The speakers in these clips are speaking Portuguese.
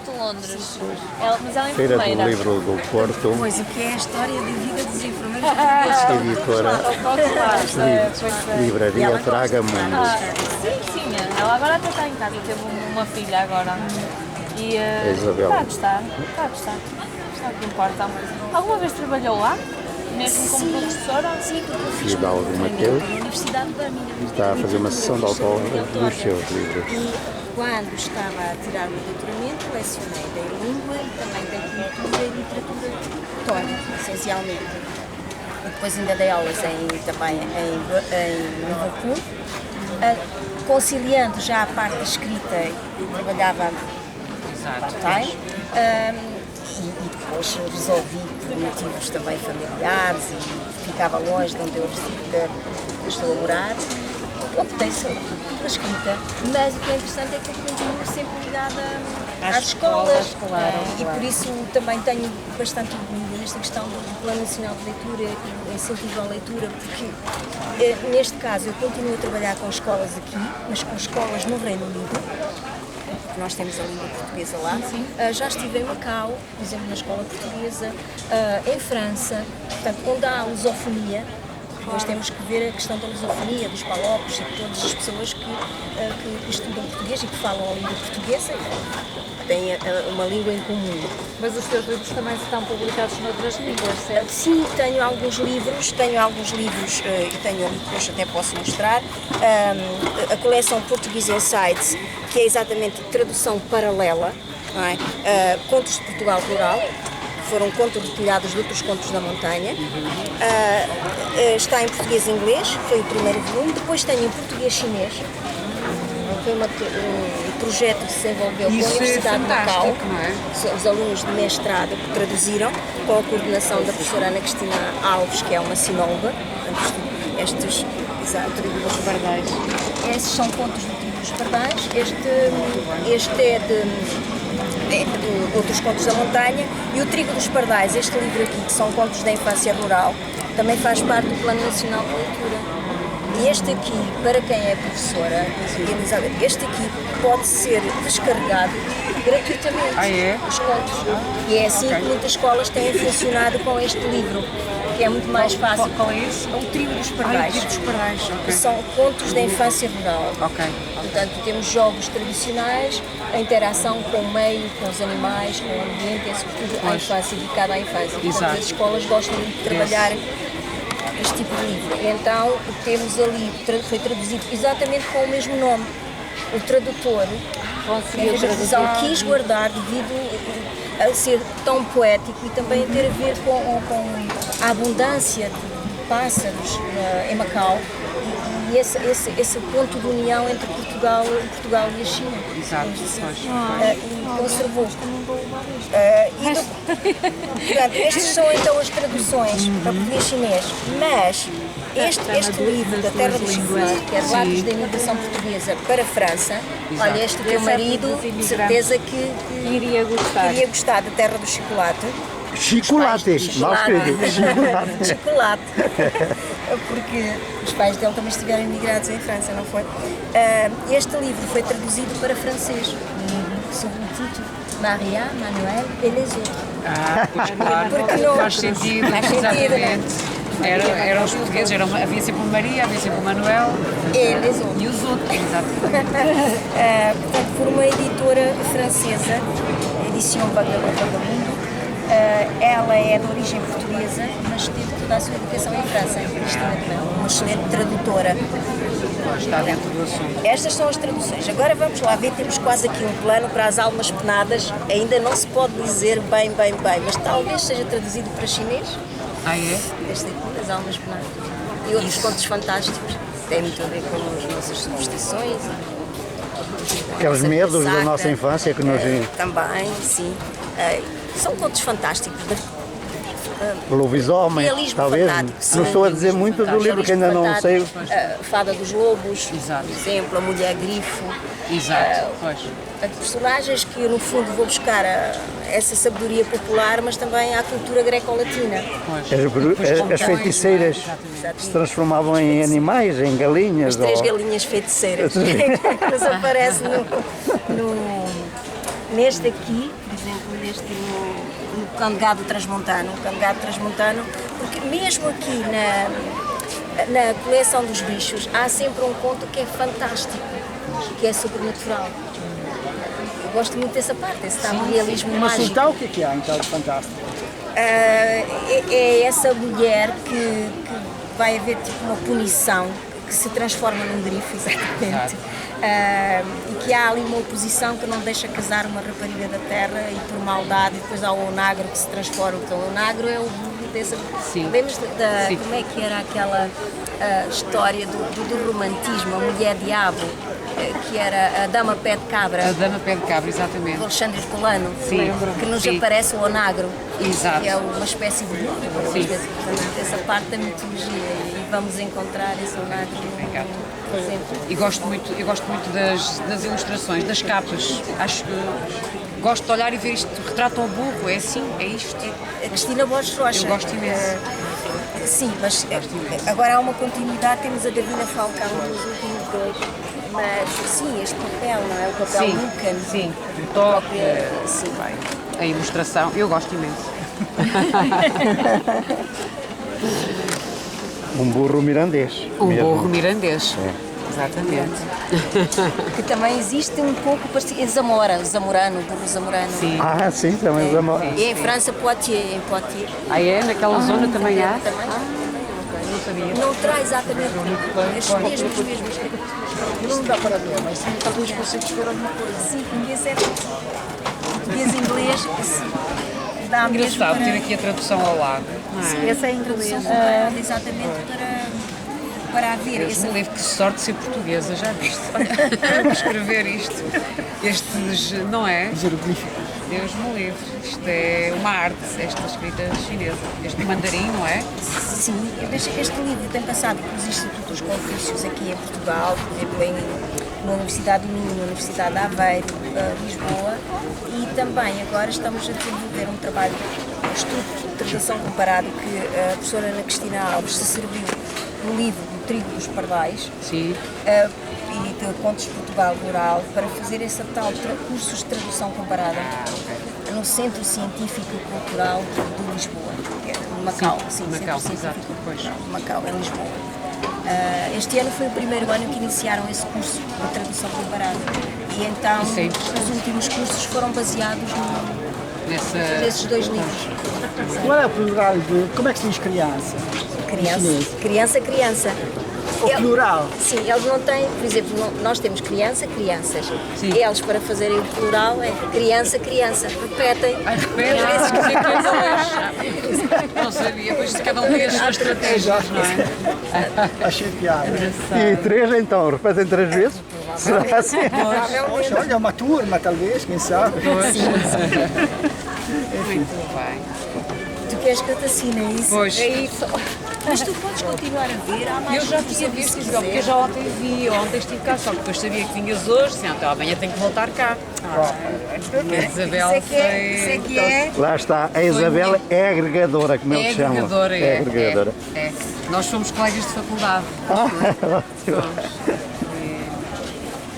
de Londres. Mas ela é Feira do enfermeira. Livro do Porto, Pois, o que é a história da vida dos enfermeiros portugueses? editora, livraria Tragamundo. Sim, ela agora até está em casa, teve uma filha agora. E Isabel. está a gostar, está a gostar. Está o que importa. Alguma vez trabalhou lá? Mesmo como professora? Sim, porque eu fiz Fidalgo Mateus na Universidade de Birmingham. está a fazer uma sessão de autógrafos dos seus livros. E quando estava a tirar o meu doutoramento, lecionei da língua e também da cultura e literatura tónica, essencialmente. E depois ainda dei aulas também em Liverpool, conciliando já a parte da escrita e trabalhava part-time. E depois resolvi, por motivos também familiares, e ficava longe de onde eu estou a morar, optei pela escrita. Mas o que é interessante é que eu continuo sempre ligada às escolas. E por isso também tenho bastante orgulho nesta questão do Plano Nacional de Leitura e do incentivo à leitura, porque neste caso eu continuo a trabalhar com escolas aqui, mas com escolas no Reino Unido. Nós temos a língua portuguesa lá. Já estive em Macau, por exemplo, na escola portuguesa, em França, portanto, onde há lusofonia. Nós temos que ver a questão da lusofonia, dos palopes e de todas as pessoas que estudam português e que falam a língua portuguesa e têm uma língua em comum. Mas os seus livros também estão publicados noutras línguas, certo? Sim, tenho alguns livros e tenho ali, depois até posso mostrar, a coleção Portuguese Insights, que é exatamente tradução paralela, não é? Contos de Portugal Rural, foram contos retilhados de outros contos da montanha. Está em português e inglês, foi o primeiro volume. Depois tenho em português chinês. Foi um projeto que se desenvolveu com a Universidade de Macau. É? Os alunos de mestrado que traduziram, com a coordenação da professora Ana Cristina Alves, que é uma sinóloga. Estes, exato, Trigo dos Pardais. Esses são contos do Trigo dos Pardais. Este é de outros contos da montanha, e o Trigo dos Pardais, este livro aqui, que são contos da infância rural, também faz parte do Plano Nacional de Leitura. E este aqui, para quem é professora, este aqui pode ser descarregado gratuitamente, os contos. E é assim que muitas escolas têm funcionado com este livro, que é muito mais fácil. Qual é esse? O Trigo dos Pardais. O Trigo dos Pardais, Que são contos da infância rural. Ok. Portanto, temos jogos tradicionais, a interação com o meio, com os animais, com o ambiente, é sobretudo a infância, dedicada à infância. Portanto, as escolas gostam de trabalhar este tipo de livro. E então, temos ali, foi traduzido exatamente com o mesmo nome. O tradutor, a tradução quis guardar devido a ser tão poético e também a ter a ver com a abundância de pássaros em Macau e esse ponto de união entre Portugal e a China. Exato. E conservou. Portanto, estas são então as traduções para português chinês, mas este livro da Terra do Chocolate, que é Relatos da Imigração Portuguesa para a França, olha, este teu marido, de certeza que Iria gostar da Terra do Chocolate. Chocolates, mal escrito, chocolate. Chocolate. Porque os pais dele também estiveram imigrados em França, não foi? Este livro foi traduzido para francês, sob o título Maria, Manuel et les autres. Pois claro, Porque não- faz sentido, Faz sentido, exatamente. Eram os portugueses, havia sempre o Maria, havia sempre o Manuel Et les autres. e os outros, exatamente. Portanto, por uma editora francesa, a Edição Vagabundo. Ela é de origem portuguesa, mas teve toda a sua educação em França, Cristina também, uma excelente tradutora. Está dentro do assunto. Estas são as traduções. Agora vamos lá ver, temos quase aqui um plano para as almas penadas. Ainda não se pode dizer bem, mas talvez seja traduzido para chinês. Ah, é? Este aqui, as almas penadas. E outros contos fantásticos. Tem muito a ver com as nossas superstições. Aqueles medos da nossa infância que nos... Também, sim. São contos fantásticos. Lobisomem, Realismo talvez. fantástico, sim. Não estou a dizer muito do livro, que ainda não sei. Fada dos Lobos, Exato. por exemplo, a Mulher Grifo. Exato, pois. Personagens que, no fundo, vou buscar essa sabedoria popular, mas também à cultura greco-latina. Pois. As feiticeiras se transformavam em animais, em galinhas. As três galinhas feiticeiras que nos aparecem neste aqui, por exemplo, neste no Cão de Gado Transmontano, porque mesmo aqui na coleção dos bichos há sempre um conto que é fantástico, que é sobrenatural. Eu gosto muito dessa parte, esse tal realismo Mas mágico. então o que é então de fantástico? É essa mulher que vai haver tipo uma punição, que se transforma num grifo, exatamente. E que há ali uma oposição que não deixa casar uma rapariga da terra e por maldade, e depois há o onagro que se transforma. Então o onagro é o burro dessa... Lembras como é que era aquela história do romantismo, a mulher diabo, que era a Dama Pé de Cabra. A Dama Pé de Cabra, exatamente. Do Alexandre Herculano, Sim. que nos Sim. aparece o onagro, Exato. que é uma espécie de burro, Sim. portanto, essa parte da mitologia, e vamos encontrar esse onagro por exemplo. E eu gosto muito das ilustrações, das capas. Acho que gosto de olhar e ver isto, retrata o burro, é assim, é isto. A Cristina Borges Rocha. Eu gosto imenso. Sim, mas agora há uma continuidade, temos a Davina Falcão nos últimos dois, mas sim, este papel, não é? O papel Lucan. Sim, o toque, sim. a ilustração, eu gosto imenso. Um burro mirandês. Um mesmo. burro mirandês, exatamente. Que também existe um pouco parecido, é Zamorano, o burro Zamorano. Sim. Ah, sim, também os amor. E em França, Poitiers, em Poitiers. Ah, é? Naquela zona também há? Também. Não sabia. Não terá exatamente estes mesmos. Não dá para ver, mas talvez consiga ver alguma coisa. Sim, português é português inglês, sim. Dá mesmo Engraçado para... ter aqui a tradução ao lado, não é? Essa é inglesa, exatamente para haver Deus esse me livre, que sorte de ser portuguesa, já viste? Olha, vou escrever isto. Estes, não é? Jeroglíficos. Deus me livre. Isto é uma arte, esta escrita chinesa. Este mandarim, não é? Sim, este livro tem passado pelos Institutos Confúcios aqui em Portugal, por exemplo, na Universidade do Minho, na Universidade de Aveiro, Lisboa, e também agora estamos a desenvolver um trabalho, um estudo de tradução comparado que a professora Ana Cristina Alves se serviu no livro do Trigo dos Pardais. Sim. E de Contos de Portugal Rural para fazer esse tal cursos de tradução comparada no Centro Científico e Cultural de Lisboa, que é de Macau. Sim, Macau, Centro exato, Científico pois. de Macau, em Lisboa. Este ano foi o primeiro ano que iniciaram esse curso de tradução comparada e então Isso é interessante. os últimos cursos foram baseados nesses dois livros. Qual é o plural de... Como é que se diz criança? Criança. O plural. Sim, eles não têm, por exemplo, nós temos crianças. Sim. Eles, para fazerem o plural, é criança. Repetem. Ai, repete, não sabia, pois cada um tem as suas estratégias, não é? Achei piada. E três então, repetem 3 vezes? Será assim? Poxa, olha, uma turma talvez, quem sabe? Muito bem. Tu queres que eu te assine isso? Pois. É isso. Mas tu podes continuar a ver, há mais Eu já cursos tinha sobre visto, se Isabel, porque eu quiser. já ontem vi, ontem estive cá, só que depois sabia que vinhas hoje, assim, então amanhã tenho que voltar cá. A Isabel Isso é que é. Lá está, a Isabel é agregadora, como eles chamam. agregadora, É agregadora. é. Nós somos colegas de faculdade.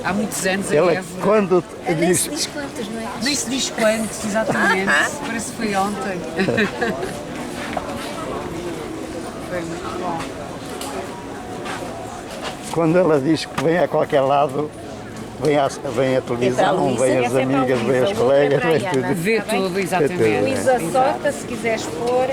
Há muitos anos em Ela, Évora. quando Nem diz, se diz quantos, não é? Nem se diz quantos, exatamente. Parece que foi ontem. Foi muito bom. quando ela diz que vem a qualquer lado, vem a televisão, Luísa, vem as essa é para a amigas, vem Luísa, as outra colegas, para a vem Ana. tudo. Vê tudo, exatamente. Vê tudo, Luísa Sota, se quiseres pôr.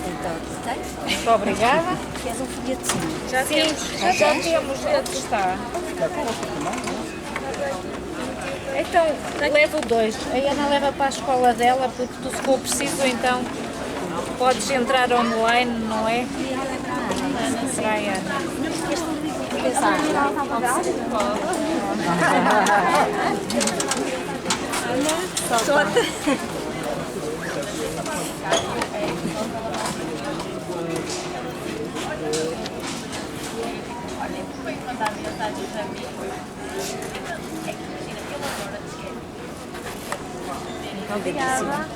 Então, tens? Muito obrigada. Queres um folhetinho? Já temos, já está. Então, levo 2. A Ana leva para a escola dela, porque tu, se for preciso, então podes entrar online, não é? Será a Ana? Solta. Obrigada.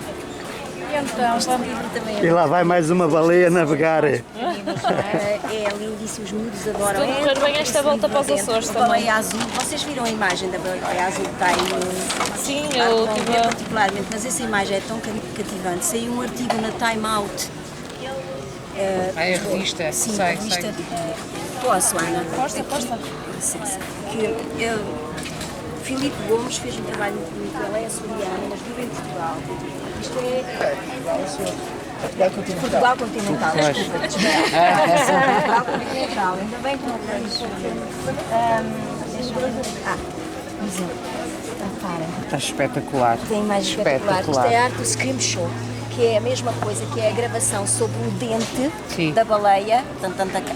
E então, vamos... livro também E lá vai mais uma baleia navegar. é lindíssimo, os miúdos adoram. Tudo correr bem esta volta para os Açores também. Baleia azul, vocês viram a imagem da baleia azul que está aí no... Sim, eu tive... particularmente, mas essa imagem é tão cativante. Saiu um artigo na Time Out. A revista, Sim, sei, a revista. sei. Posso, Ana? Força, força. Sim, sim. Filipe Gomes fez um trabalho muito bonito. Ela é açoriana, mas vive em Portugal. Isto é Portugal continental. Desculpa, Portugal continental. Ainda bem que não temos. Por exemplo, repara. Está espetacular. Tem mais espetacular. Isto é a arte do Scream Show, que é a mesma coisa, que é a gravação sobre o dente Sim. da baleia,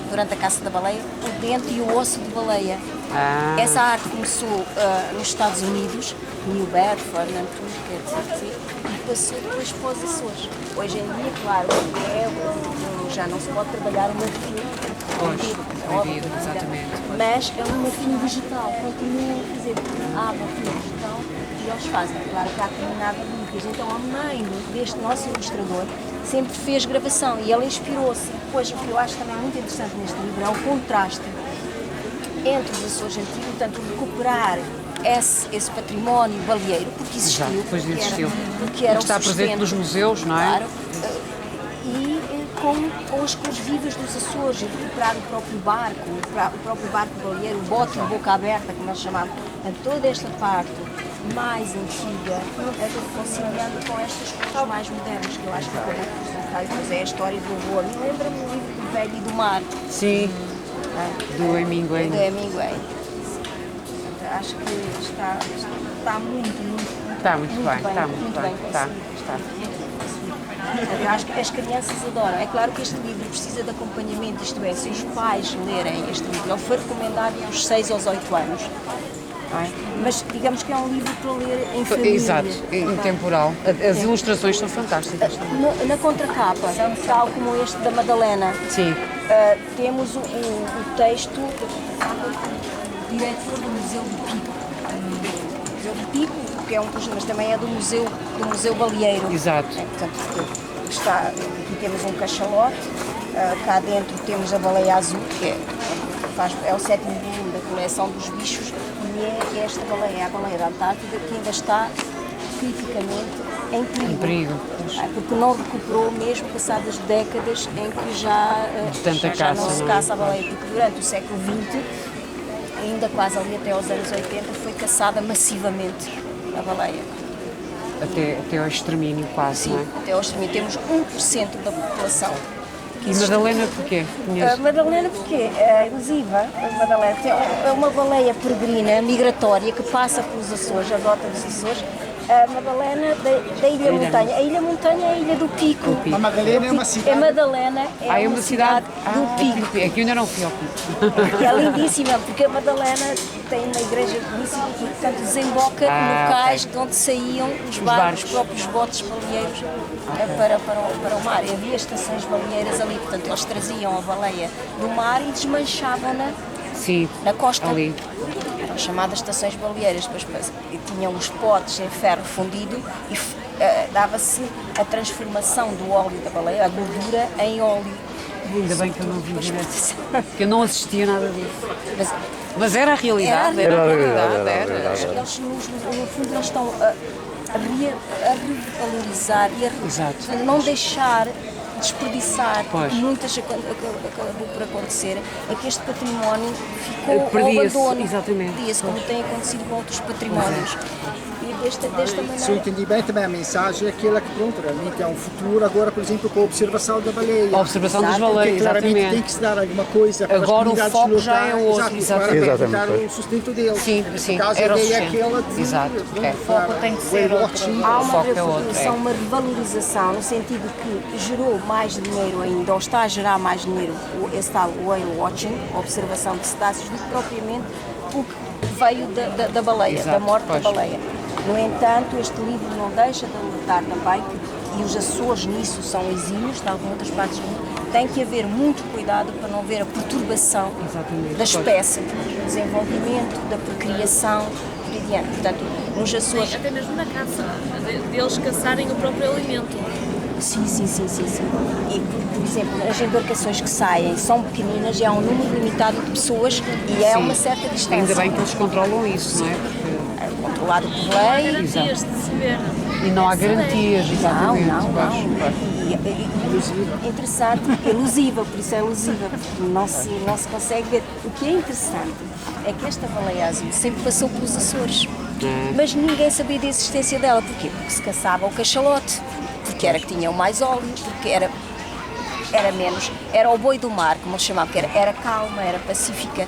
durante a caça da baleia, o dente e o osso de baleia. Essa arte começou nos Estados Unidos, New Bedford, Nantucket, etc. E passou depois para os Açores. Hoje em dia, claro, já não se pode trabalhar o marfim. Proibido, exatamente. Mas é um marfim vegetal, continuam a fazer marfim vegetal e eles fazem. Claro que há comunidade de livros. Então a mãe deste nosso ilustrador sempre fez gravação e ela inspirou-se. Depois, o que eu acho também muito interessante neste livro é o contraste entre os Açores antigos, portanto, recuperar esse património baleeiro, porque existiu, Depois existiu. porque era Está o presente sustento, nos museus, não é? claro, e com as cores vivas dos Açores, e recuperar o próprio barco baleeiro, o bote de boca aberta, como nós chamamos, toda esta parte mais antiga, conciliando com estas cores mais modernas, que eu acho que acabou por resultar, mas é a história do avô. Me lembra-me do livro do Velho e do Mar. Sim, do Hemingway. Do Hemingway. Acho que está muito Está muito bem, está muito muito bem bem. Está. Eu acho que as crianças adoram. É claro que este livro precisa de acompanhamento, isto é, se os pais lerem este livro, ele foi recomendado dos 6 aos 8 anos. Não é? Mas digamos que é um livro para ler em família. Exato, intemporal. As ilustrações são fantásticas também. Na contracapa, tal como este da Madalena, Sim. temos o texto diretor do Museu do Pico. Museu do Pico, que é mas também é do Museu Baleeiro. Exato. Portanto, aqui temos um cachalote, cá dentro temos a baleia azul, que é o 7º volume da coleção dos bichos, e é esta baleia, a baleia da Antártida, que ainda está criticamente em perigo. Porque não recuperou mesmo passadas décadas em que já não se caça a baleia, porque durante o século XX, ainda quase ali até aos anos 80, foi caçada massivamente a baleia. Até ao extermínio quase, Sim, não é? até ao extermínio. Temos 1% da população. E Madalena porquê? A Madalena porque é elusiva. A Madalena é uma baleia peregrina, migratória, que passa pelos Açores, a rota dos Açores. A Madalena da Ilha Montanha. A Ilha Montanha é a Ilha do Pico. A Madalena é uma cidade. A Madalena é uma cidade do Pico. É que eu ainda não fui ao Pico. E é lindíssima, porque a Madalena tem uma igreja belíssima e, portanto, desemboca no cais de onde saíam os próprios botes baleeiros para o mar. E havia estações baleeiras ali, portanto, eles traziam a baleia do mar e desmanchavam-na na costa. Ali. Eram chamadas estações baleeiras, depois tinham os potes em ferro fundido e dava-se a transformação do óleo da baleia, a gordura, em óleo. Ainda bem que eu não vi direto, que eu não assistia nada disso. Mas era a realidade, Era a realidade. Eles, no fundo, eles estão a revalorizar e a não deixar desperdiçar, porque muitas acabou por acontecer, é que este património ficou ao abandono, perdia-se, como tem acontecido com outros patrimónios. E desta maneira... Se eu entendi bem também, a mensagem é aquela que, pronto, realmente é um futuro agora, por exemplo, com a observação da baleia. A observação das baleias, claramente exatamente. tem que se dar alguma coisa para agora as comunidades o foco locais, já é outro, para evitar o sustento deles. Sim, Nesse caso, era a o ideia é sustento. aquela de... Exato. O foco tem que ser outro. Há uma foco é outro, revolução, uma revalorização, no sentido que gerou mais dinheiro ainda, ou está a gerar mais dinheiro, esse tal whale watching, a observação de cetáceos, do que propriamente o que veio da baleia, da morte da baleia. No entanto, este livro não deixa de alertar também e os Açores nisso são exímios, tal como outras partes do mundo, tem que haver muito cuidado para não haver a perturbação da espécie, do desenvolvimento, da procriação, por aí adiante. Portanto, nos Açores... Até mesmo na caça, deles caçarem o próprio alimento. Sim. E, por exemplo, as embarcações que saem são pequeninas e há um número limitado de pessoas e é uma certa distância. Ainda bem que eles controlam isso, não é? Porque... É controlado por lei. Garantias de se ver. E não há garantias, exatamente. Não. Interessante, elusiva, por isso é elusiva, porque não se consegue ver. O que é interessante é que esta baleia azul sempre passou pelos Açores, mas ninguém sabia da existência dela. Porquê? Porque se caçava o cachalote, porque era que tinha o mais óleo, porque era menos, era o boi do mar, como eles chamavam, que era calma, era pacífica.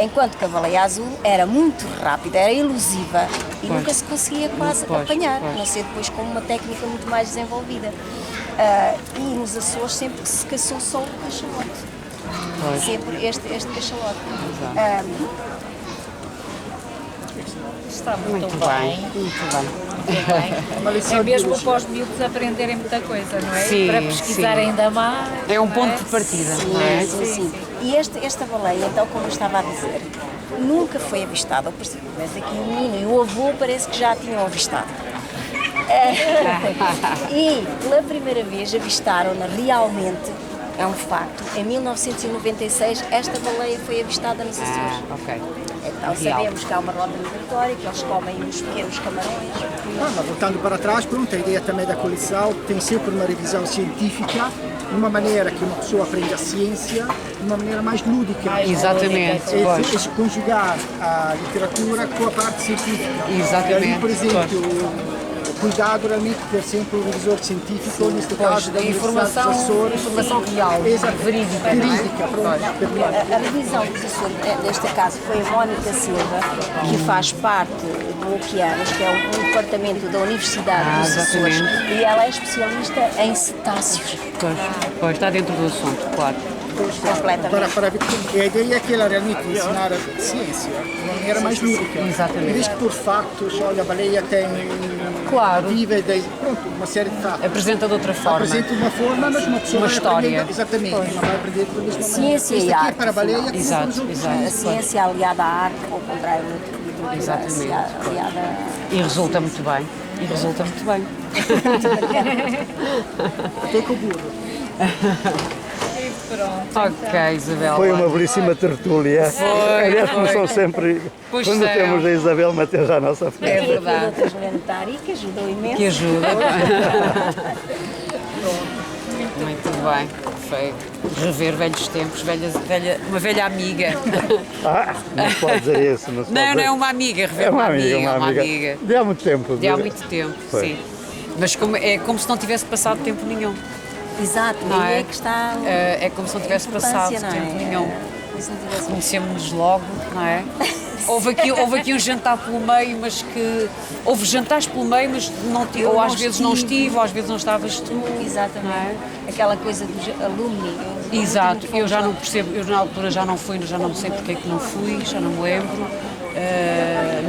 Enquanto que a baleia azul era muito rápida, era elusiva e nunca se conseguia quase apanhar, a não ser depois com uma técnica muito mais desenvolvida. E nos Açores sempre que se caçou só o cachalote. Sempre este cachalote. Está muito bem. Uma lição É de mesmo biologia. para os miúdos aprenderem muita coisa, não é? Sim, Para pesquisar sim. ainda mais. É um não ponto de partida, não é? Sim. E esta baleia, então, como eu estava a dizer, nunca foi avistada ao princípio, mas aqui o menino e o avô parece que já a tinham avistado. E pela primeira vez avistaram-na realmente, é um facto, em 1996 esta baleia foi avistada nos Açores. Ok. Então Real. sabemos que há uma roda migratória, que eles comem os pequenos camarões. Mas voltando para trás, pronto, a ideia também da coleção tem sempre uma revisão científica, de uma maneira que uma pessoa aprende a ciência, de uma maneira mais lúdica. Exatamente, pois. E conjugar a literatura com a parte científica. Exatamente, E aí, por exemplo, o cuidado realmente de ter sempre um revisor científico, neste caso da Universidade dos Açores. Informação real, Exato. verídica, não é? Verídica, pronto. A revisão dos Açores, neste caso, foi a Mónica Silva, que faz parte do Oceanos, que é o departamento da Universidade dos Açores, exatamente. e ela é especialista em cetáceos. Pois, está dentro do assunto, claro. Completamente. E a ideia é que ela realmente ensinar a ciência de uma maneira mais lúdica. Exatamente. E diz que por factos, olha, a baleia tem Claro. vive pronto, uma série de factos. Apresenta de outra forma. Apresenta de uma forma, mas uma pessoa Uma vai história. aprender, exatamente, não vai aprender da mesma Ciência maneira. e Isto aqui é arte, para a baleia, como Exato, para os outros. exato. A ciência aliada à arte, ao contrário da Exatamente. ciência aliada E resulta muito bem. Até com o burro. Ok, Isabel. Foi uma belíssima tertúlia. Aliás, como são sempre, Pois quando são. temos a Isabel Mateus à nossa frente. É verdade. a Juliana Tari, que ajudou imenso. Que ajuda. Muito bem. Foi rever velhos tempos, uma velha amiga. Não se pode dizer isso. Não, se pode Não, dizer. não é uma amiga, rever É uma amiga. De há muito tempo. De há muito tempo, Foi. sim. Mas é como se não tivesse passado tempo nenhum. Exato, Não aí é? é que está É como se não tivesse passado importância, não é? tempo nenhum. Como se não tivesse- Conhecemos-nos logo, não é? Houve aqui um jantar pelo meio, mas que... Houve jantares pelo meio, mas não tive, Eu ou não às vezes não estive. estive, ou às vezes não estavas tu. Exatamente. Não é? Aquela coisa dos alumni. Exato, eu já não percebo, eu na altura já não fui, já não sei porque é que não fui, já não me lembro,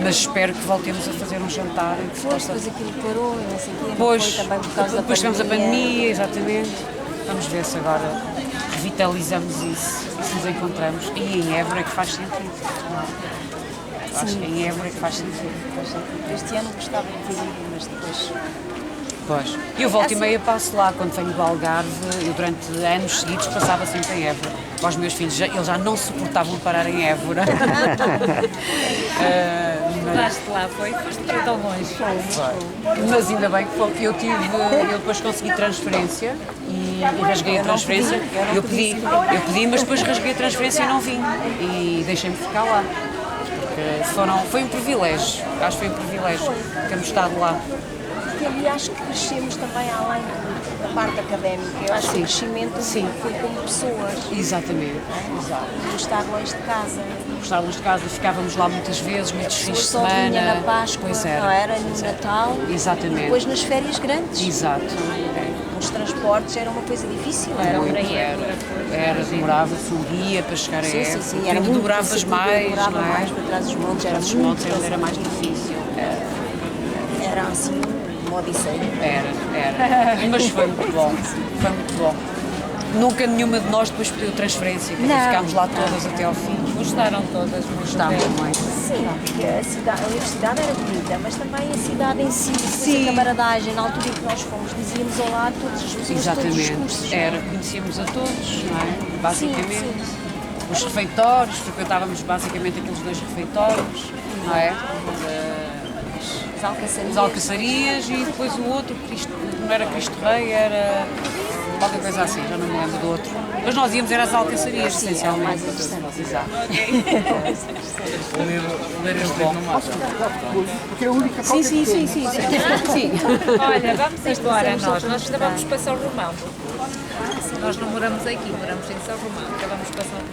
mas espero que voltemos a fazer um jantar. em que se possa- Depois aquilo parou e não sei o quê. Não Pois, foi também por causa depois da tivemos a pandemia, exatamente. Vamos ver se agora revitalizamos isso e se nos encontramos. E em Évora é que faz sentido. Acho que em Évora é que faz sentido. Este ano gostava de ter ido, mas depois... Pois. Eu volto e meia passo lá, quando venho do Algarve, eu durante anos seguidos passava sempre em Évora. Os meus filhos, eles já não suportavam parar em Évora. Foste lá, foste para tão longe. Mas ainda bem que eu depois consegui transferência e rasguei a transferência. Eu pedi, mas depois rasguei a transferência e não vim. E deixei-me ficar lá. Porque foi um privilégio, acho que foi um privilégio termos estado lá. Porque ali acho que crescemos também além da parte académica. Eu acho que o crescimento foi como pessoas. Exatamente. E estar longe de casa. Gostávamos de casa, ficávamos lá muitas vezes, muitos fins de Só vinha semana. na Páscoa, Pois não era? No Natal. Exatamente. Depois nas férias grandes. Exato. Os transportes era uma coisa difícil. Era Muito, para era demorava-se um dia para chegar a Sim, Évora. sim, sim. Era muito Demoravas mais, demorava não é? mais para trás dos montes, era Os muito montes era mais difícil. era assim uma odisseia. Era. Mas foi muito bom. Foi muito bom. Nunca nenhuma de nós depois pediu transferência. Quer dizer, Não. ficámos lá todas até ao fim. Gostaram todas, Gostámos muito. Sim, porque a universidade era bonita, mas também a cidade em si, depois a camaradagem, na altura em que nós fomos, dizíamos olá a todas as pessoas, todos os Exatamente. cursos. Era, conhecíamos a todos, não é? Basicamente. Sim, Os refeitórios, frequentávamos basicamente aqueles 2 refeitórios, não é? As alcaçarias e depois o outro, não era Cristo Rei, era qualquer coisa assim, já não me lembro do outro. Mas nós íamos era às alcaçarias, Sim, essencialmente. é o mais interessante. Exato. Ler este livro no mapa. Porque é a única Sim, sim, sim, sim. Sim. Olha, vamos embora nós ainda vamos para São Romão. Nós não moramos aqui, moramos em São Romão, acabamos para São Romão.